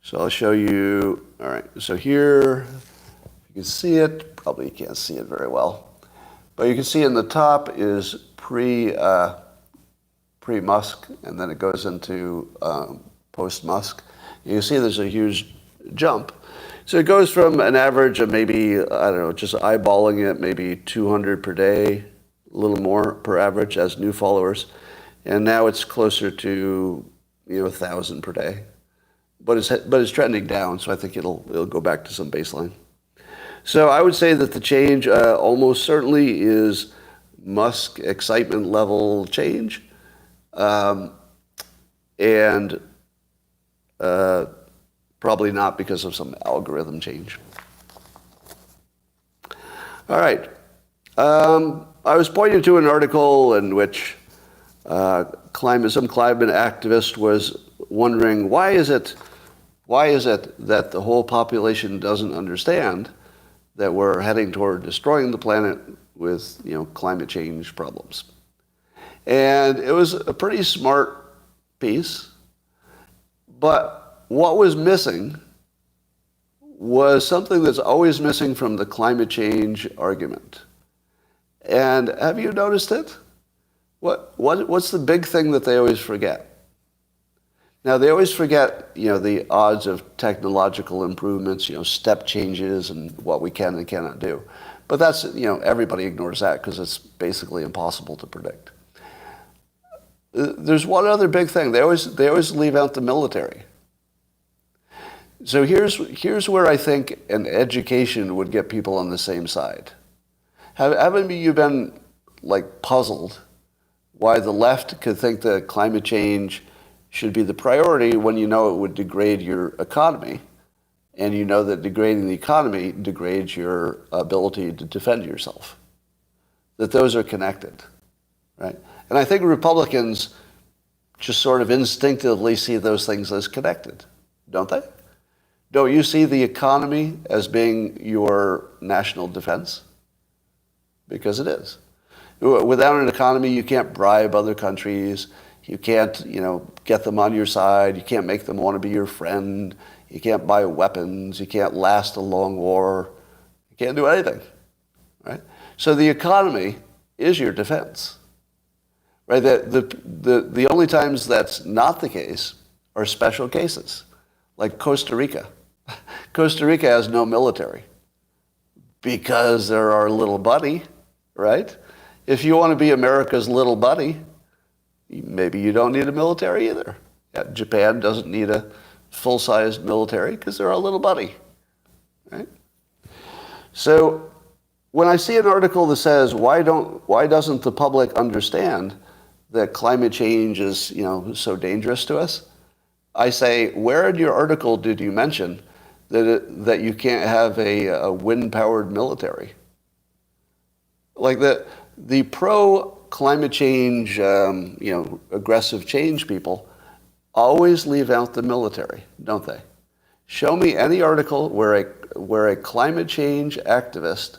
So I'll show you. All right. So here, you can see it. Probably you can't see it very well, but you can see in the top is pre-Musk, and then it goes into post-Musk. You can see there's a huge jump. So it goes from an average of maybe, just eyeballing it, maybe 200 per day, a little more per average as new followers, and now it's closer to 1,000 per day. But it's trending down, so I think it'll go back to some baseline. So I would say that the change almost certainly is Musk excitement level change, and probably not because of some algorithm change. All right. I was pointing to an article in which some climate activist was wondering why is it that the whole population doesn't understand that we're heading toward destroying the planet with climate change problems. And it was a pretty smart piece, but what was missing was something that's always missing from the climate change argument. And have you noticed it? What's the big thing that they always forget? Now, they always forget, the odds of technological improvements, step changes and what we can and cannot do. But that's, everybody ignores that because it's basically impossible to predict. There's one other big thing. They always leave out the military. So here's where I think an education would get people on the same side. Haven't you been puzzled why the left could think that climate change should be the priority when it would degrade your economy, and that degrading the economy degrades your ability to defend yourself? That those are connected, right? And I think Republicans just sort of instinctively see those things as connected, don't they? Don't you see the economy as being your national defense? Because it is. Without an economy, you can't bribe other countries. You can't, get them on your side. You can't make them want to be your friend. You can't buy weapons. You can't last a long war. You can't do anything, right? So the economy is your defense, right? The only times that's not the case are special cases, like Costa Rica. Costa Rica has no military because they're our little buddy, right? If you want to be America's little buddy, maybe you don't need a military either. Japan doesn't need a full-sized military because they're a little buddy, right? So when I see an article that says, why doesn't the public understand that climate change is, so dangerous to us? I say, where in your article did you mention that you can't have a wind-powered military? Like the pro-climate change, aggressive change people always leave out the military, don't they? Show me any article where a climate change activist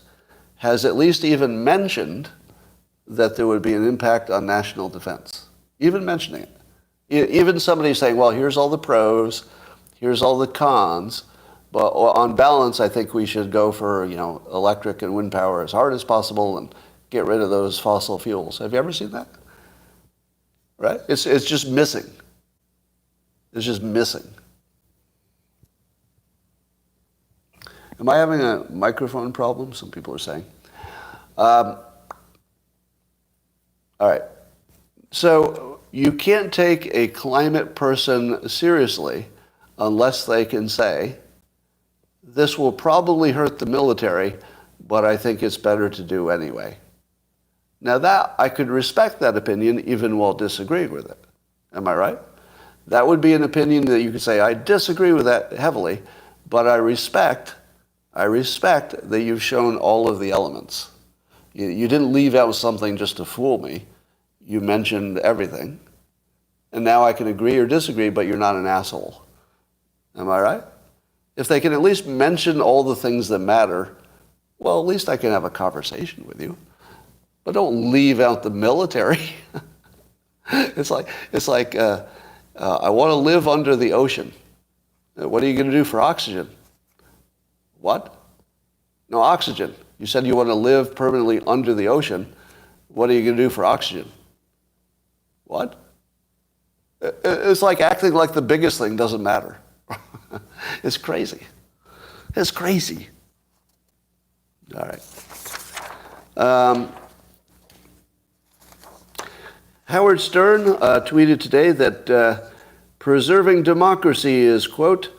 has at least even mentioned that there would be an impact on national defense. Even mentioning it. Even somebody saying, well, here's all the pros, here's all the cons, But on balance, I think we should go for, electric and wind power as hard as possible and get rid of those fossil fuels. Have you ever seen that? Right? It's just missing. It's just missing. Am I having a microphone problem? Some people are saying. All right. So you can't take a climate person seriously unless they can say, this will probably hurt the military, but I think it's better to do anyway. Now that, I could respect that opinion even while disagreeing with it. Am I right? That would be an opinion that you could say, I disagree with that heavily, but I respect that you've shown all of the elements. You didn't leave out something just to fool me. You mentioned everything. And now I can agree or disagree, but you're not an asshole. Am I right? If they can at least mention all the things that matter, well, at least I can have a conversation with you. But don't leave out the military. It's like I want to live under the ocean. What are you going to do for oxygen? What? No, oxygen. You said you want to live permanently under the ocean. What are you going to do for oxygen? What? It's like acting like the biggest thing doesn't matter. It's crazy. It's crazy. All right. Howard Stern tweeted today that preserving democracy is, quote,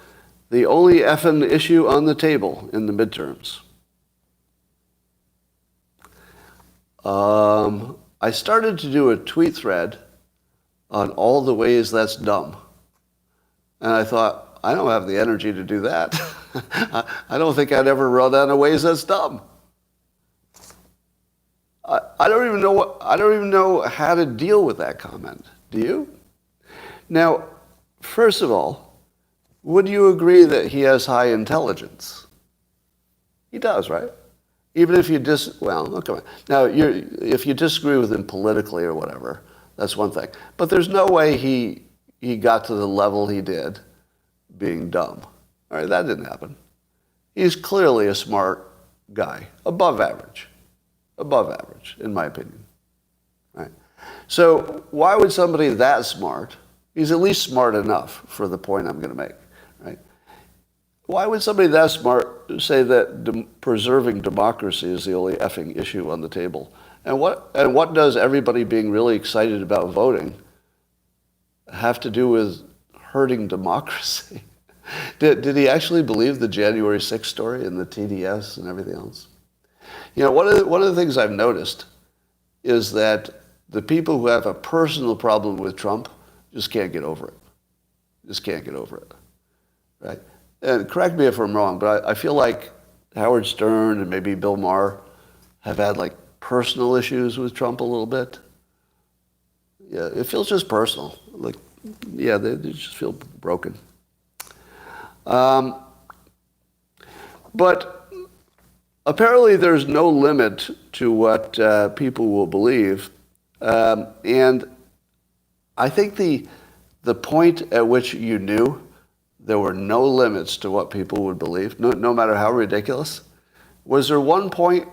the only effing issue on the table in the midterms. I started to do a tweet thread on all the ways that's dumb. And I thought, I don't have the energy to do that. I don't think I'd ever run out of ways that's dumb. I don't even know how to deal with that comment. Do you? Now, first of all, would you agree that he has high intelligence? He does, right? Even if you Now, if you disagree with him politically or whatever, that's one thing. But there's no way he got to the level he did being dumb. All right, that didn't happen. He's clearly a smart guy, above average, in my opinion. Right? So why would somebody that smart, he's at least smart enough for the point I'm going to make, right? Why would somebody that smart say that preserving democracy is the only effing issue on the table? And what does everybody being really excited about voting have to do with hurting democracy? Did he actually believe the January 6th story and the TDS and everything else? One of the things I've noticed is that the people who have a personal problem with Trump just can't get over it. Right? And correct me if I'm wrong, but I feel like Howard Stern and maybe Bill Maher have had like personal issues with Trump a little bit. Yeah, it feels just personal. Like, yeah, they just feel broken. But apparently there's no limit to what people will believe. And I think the point at which you knew there were no limits to what people would believe, no matter how ridiculous, was there one point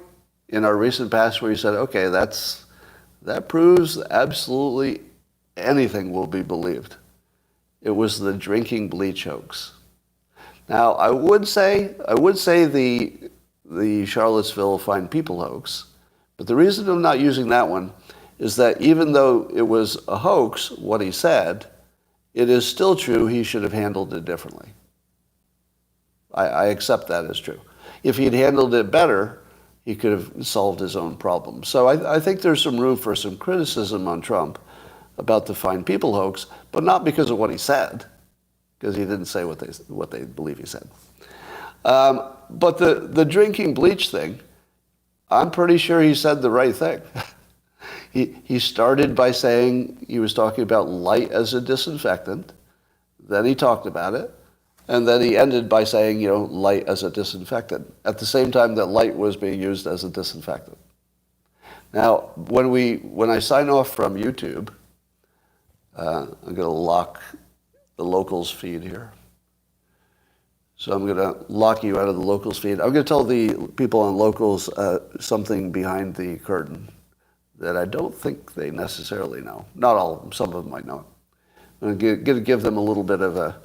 in our recent past where you said, okay, that proves absolutely anything will be believed. It was the drinking bleach hoax. Now, I would say the Charlottesville Fine People hoax, but the reason I'm not using that one is that even though it was a hoax, what he said, it is still true he should have handled it differently. I accept that as true. If he'd handled it better, he could have solved his own problem. So I think there's some room for some criticism on Trump about the Fine People hoax, but not because of what he said, because he didn't say what they believe he said. But the drinking bleach thing, I'm pretty sure he said the right thing. He started by saying he was talking about light as a disinfectant. Then he talked about it. And then he ended by saying, light as a disinfectant, at the same time that light was being used as a disinfectant. Now, when I sign off from YouTube, I'm going to lock the locals feed here. So I'm going to lock you out of the locals feed. I'm going to tell the people on locals something behind the curtain that I don't think they necessarily know. Not all of them. Some of them might know it. I'm going to give them a little bit of a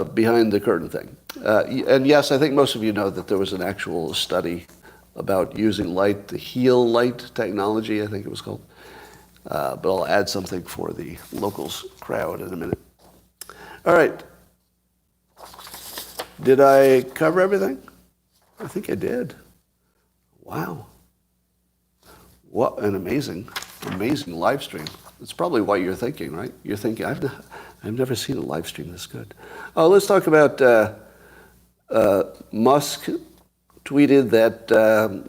behind the curtain thing. And yes, I think most of you know that there was an actual study about using light, the heal light technology, I think it was called. But I'll add something for the locals crowd in a minute. All right. Did I cover everything? I think I did. Wow. What an amazing live stream. It's probably what you're thinking, right? You're thinking, I've never seen a live stream this good. Oh, let's talk about Musk tweeted that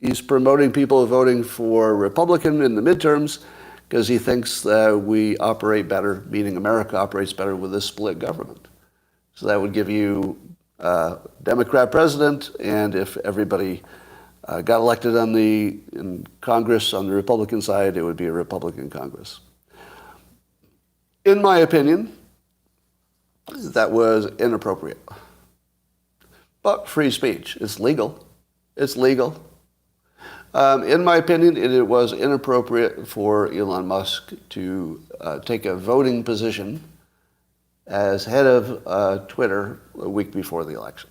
he's promoting people voting for Republican in the midterms because he thinks that we operate better, meaning America operates better with a split government. So that would give you a Democrat president, and if everybody got elected in Congress on the Republican side, it would be a Republican Congress. In my opinion, that was inappropriate. But free speech, it's legal. It's legal. In my opinion, it was inappropriate for Elon Musk to take a voting position as head of Twitter a week before the election.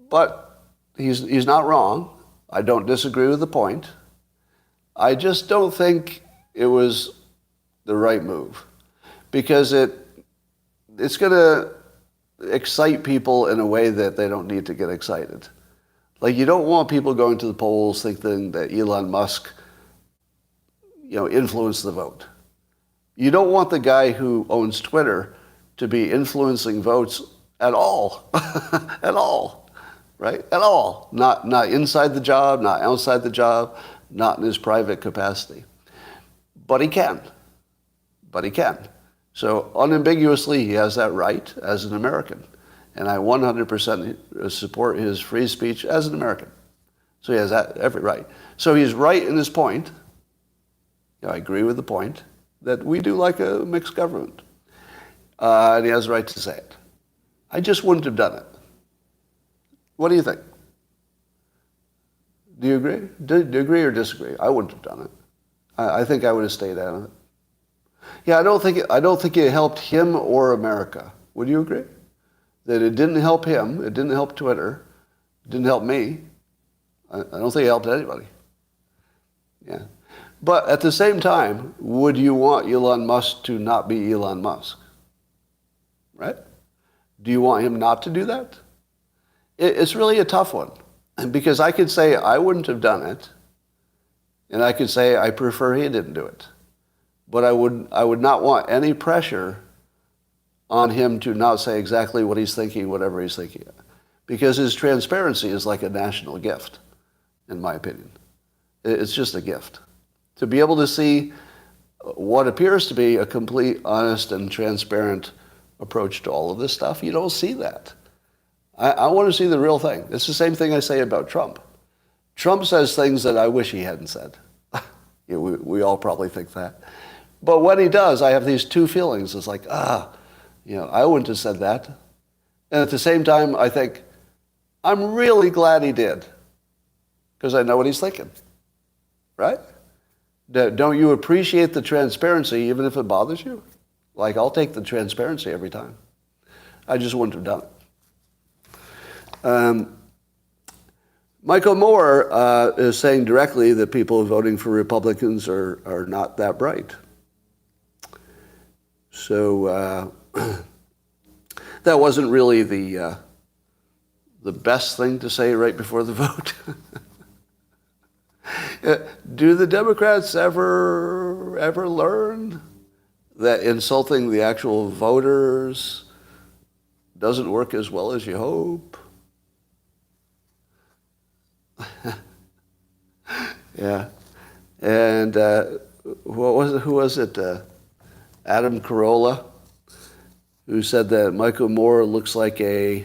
But he's not wrong. I don't disagree with the point. I just don't think it was the right move because it's going to excite people in a way that they don't need to get excited. Like, you don't want people going to the polls thinking that Elon Musk, influenced the vote. You don't want the guy who owns Twitter to be influencing votes at all, at all, right? At all. Not inside the job, not outside the job, not in his private capacity. But he can. So unambiguously, he has that right as an American. And I 100% support his free speech as an American. So he has that every right. So he's right in his point. I agree with the point that we do like a mixed government. And he has the right to say it. I just wouldn't have done it. What do you think? Do you agree? Do you agree or disagree? I wouldn't have done it. I think I would have stayed out of it. Yeah, I don't think it helped him or America. Would you agree? That it didn't help him, it didn't help Twitter, it didn't help me. I don't think it helped anybody. Yeah. But at the same time, would you want Elon Musk to not be Elon Musk? Right? Do you want him not to do that? It's really a tough one. Because I could say I wouldn't have done it, and I could say I prefer he didn't do it. But I would not want any pressure on him to not say exactly what he's thinking, whatever he's thinking. Because his transparency is like a national gift, in my opinion. It's just a gift. To be able to see what appears to be a complete, honest, and transparent approach to all of this stuff, you don't see that. I want to see the real thing. It's the same thing I say about Trump. Trump says things that I wish he hadn't said. We all probably think that. But when he does, I have these two feelings. It's like, I wouldn't have said that. And at the same time, I think, I'm really glad he did. Because I know what he's thinking. Right? Don't you appreciate the transparency even if it bothers you? Like, I'll take the transparency every time. I just wouldn't have done it. Michael Moore is saying directly that people voting for Republicans are not that bright. So that wasn't really the best thing to say right before the vote. Do the Democrats ever learn that insulting the actual voters doesn't work as well as you hope? Yeah. And who was it? Adam Carolla, who said that Michael Moore looks like a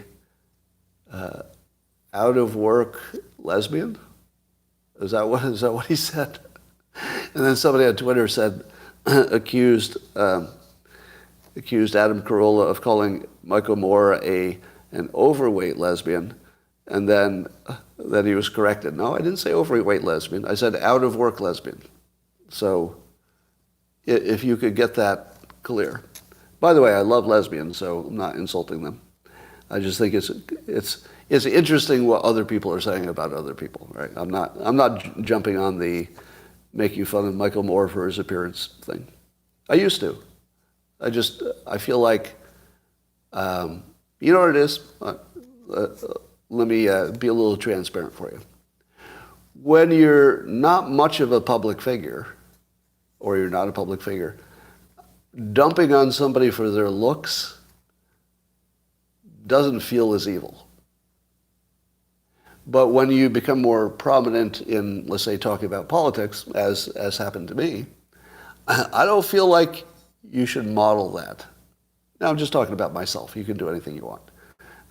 out-of-work lesbian? Is that what he said? And then somebody on Twitter accused accused Adam Carolla of calling Michael Moore an overweight lesbian, and then he was corrected. No, I didn't say overweight lesbian. I said out-of-work lesbian. So if you could get that clear. By the way, I love lesbians, so I'm not insulting them. I just think it's interesting what other people are saying about other people, right? I'm not jumping on the making fun of Michael Moore for his appearance thing. I used to. I feel like, you know what it is? Let me be a little transparent for you. When you're not much of a public figure, or you're not a public figure, dumping on somebody for their looks doesn't feel as evil. But when you become more prominent in, let's say, talking about politics, as happened to me, I don't feel like you should model that. Now, I'm just talking about myself. You can do anything you want,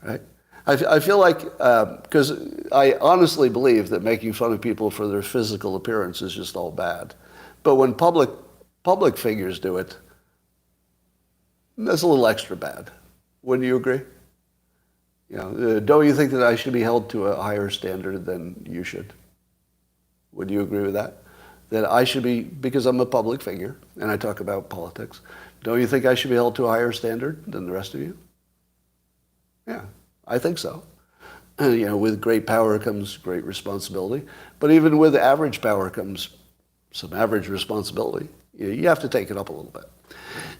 right? I feel like, because I honestly believe that making fun of people for their physical appearance is just all bad. But when public figures do it, that's a little extra bad. Wouldn't you agree? You know, don't you think that I should be held to a higher standard than you should? Would you agree with that? That I should be, because I'm a public figure and I talk about politics, don't you think I should be held to a higher standard than the rest of you? Yeah, I think so. You know, with great power comes great responsibility, but even with average power comes some average responsibility. You have to take it up a little bit.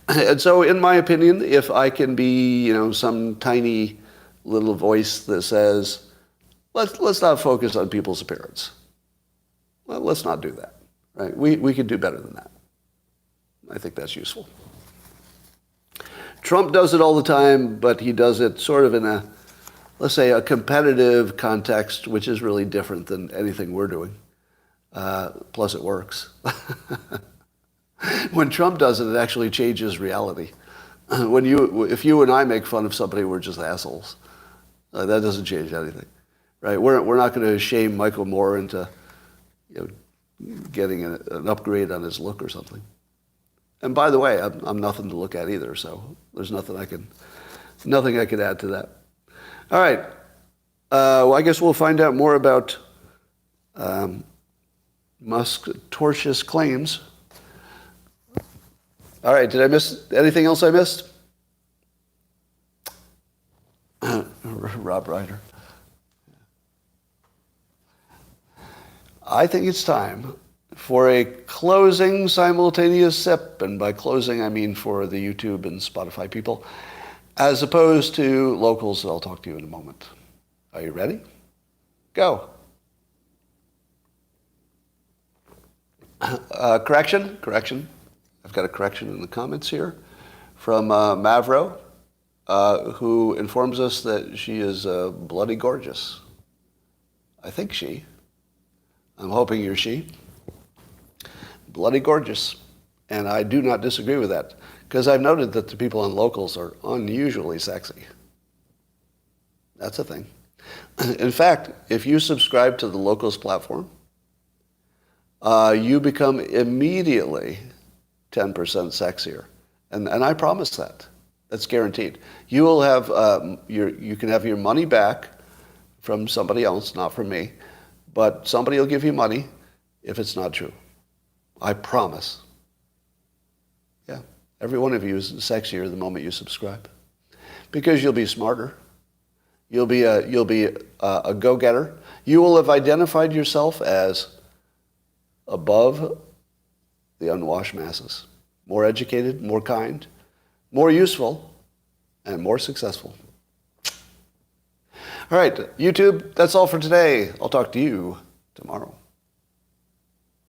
And so, in my opinion, if I can be, you know, some tiny little voice that says, let's not focus on people's appearance. Well, let's not do that, right? We could do better than that. I think that's useful. Trump does it all the time, but he does it sort of in a, let's say, a competitive context, which is really different than anything we're doing. Plus, it works. When Trump does it, it actually changes reality. If you and I make fun of somebody, we're just assholes. That doesn't change anything, right? We're not going to shame Michael Moore into, you know, getting an upgrade on his look or something. And by the way, I'm nothing to look at either, so there's nothing I could add to that. All right. Well, I guess we'll find out more about Musk's tortious claims. All right. Did I miss anything else I missed? Rob Ryder. I think it's time for a closing simultaneous sip, and by closing I mean for the YouTube and Spotify people, as opposed to locals that I'll talk to you in a moment. Are you ready? Go. Correction. I've got a correction in the comments here from Mavro, who informs us that she is bloody gorgeous. I think she. I'm hoping you're she. Bloody gorgeous. And I do not disagree with that, because I've noted that the people on locals are unusually sexy. That's a thing. In fact, if you subscribe to the locals platform, you become immediately 10% sexier. And I promise that. That's guaranteed. You will have you can have your money back from somebody else, not from me, but somebody will give you money if it's not true. I promise. Yeah, every one of you is sexier the moment you subscribe, because you'll be smarter. You'll be a go-getter. You will have identified yourself as above the unwashed masses, more educated, more kind, more useful, and more successful. All right, YouTube, that's all for today. I'll talk to you tomorrow.